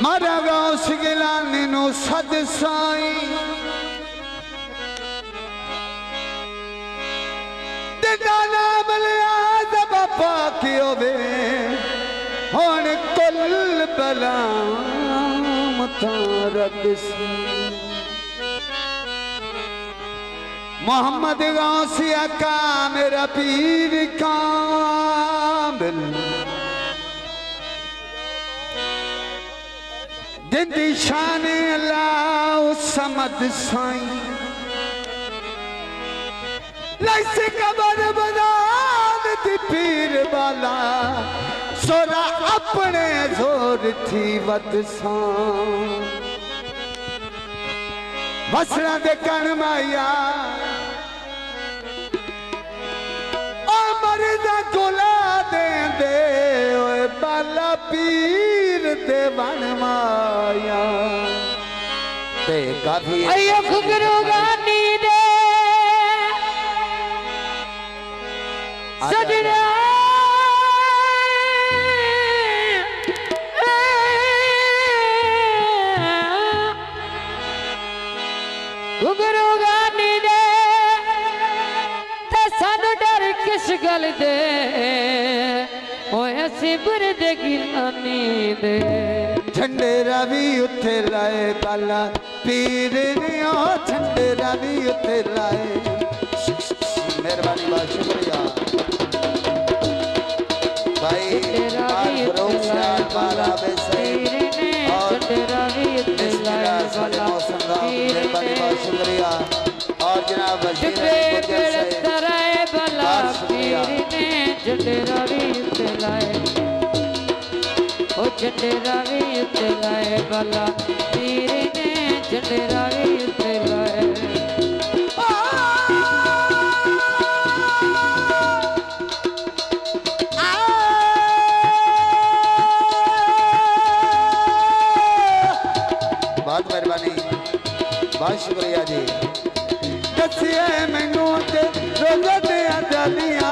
मारा गौस गिलानी नु सद साई तेरा नाम लिया जब पाकियो वे होन कुल बला मतारद सी मोहम्मद गौसिया का मेरा पीर कामिल जिंदी शान अल्लाह समद साई लैसे कबर बदान दी पीर वाला सोरा अपने जोर थी वत सा वसना दे कण माया मरदा कोला दे दे ओए बाला पीर दे बन माया ते काफी अयो खुगरू गानी दे सजना खुगरू गानी दे ते सानू डर किस गल दे ओए सिबर दे गिलानी दे झंडे रवि उथे लाए बाला पीर ने ओ झंडे रवि उथे लाए मेहरबानी बहुत शुक्रिया भाई बाला और मेहरबानी बहुत शुक्रिया और जनाब वजीर झंडेरावी उतलाए ओ झंडेरावी उतलाए बाला पीर ने झंडेरावी उतलाए बहुत मेहरबानी बहुत शुक्रिया जी दसिए मैनू ते रोज़ा ते आजादियां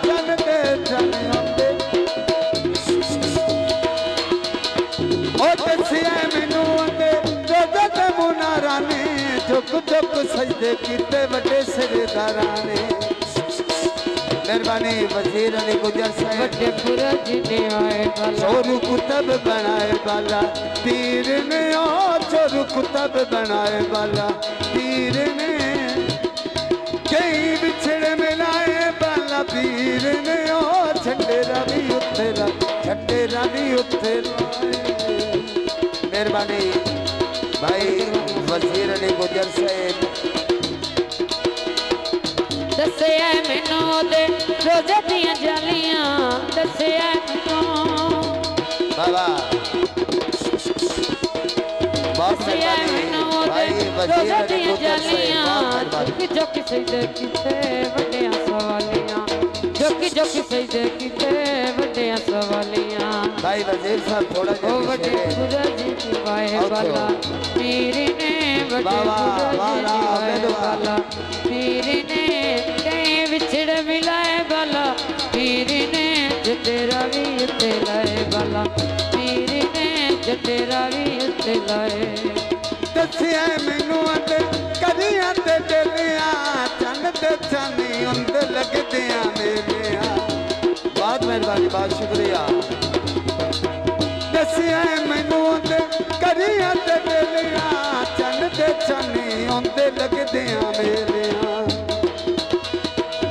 चन ते चन आंदे ओ दसिए मैनू ते रोज़ा ते मुनारा ने झुक झुक सजदे कीते वड्डे सिरदारां ने मेहरबानी वजीर अली गुजर साहब वड्डे बुरज ने आए बाला चोरू कुतब बनाए बाला पीर ने ओ चोरू कुतब बनाए बाला पीर ने कई बिछड़े मिलाए बाला पीर ने ओ झंडे रवि उत्थे झंडे रवि उत्थे मेहरबानी भाई वजीर अली गुजर साहब दसिया मैनू दे रोज़े दियां जालियां दसिया मैनू बाबा दसिया मैनू दे रोज़े दियां जालियां जोकी सजदे कीते वड्डियां सवालियां जोकी सजदे कीते वड्डियां सवालियां भाई वजीर साहब थोड़ा ओ वड्डे बुरज दिवाए बाला पीर ने वड्डे बुरज दिवाए बाला पीर ने कई विछड़ मिलाए बाला पीर ने झंडेरावी उतलाए बाला पीर ने झंडेरावी उतलाए दसिया मैनू ते कदियां ते डेलियां चन ते चानी उंदे लगदियां मेरियां बहुत मेहरबानी बहुत शुक्रिया दसिया मैनू ते कदियां ते डेलियां चन ते चानी उंदे लगदियां मेरियां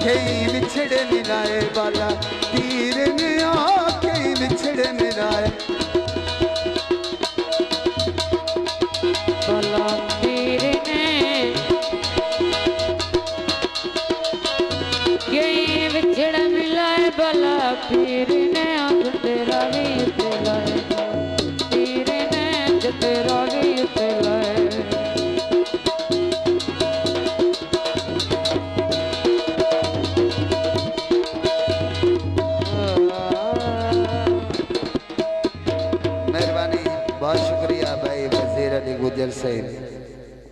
कई विछड़े मिलाए बाला पीर ने ओ कई विछड़े मिलाए बाला पीर ने कई विछड़ मिलाए बाला पीर ने झंडेरावी उतलाए पीर ने झंडेरावी उतलाए मेहरबानी बहुत शुक्रिया भाई वजीर अली गुजर साहब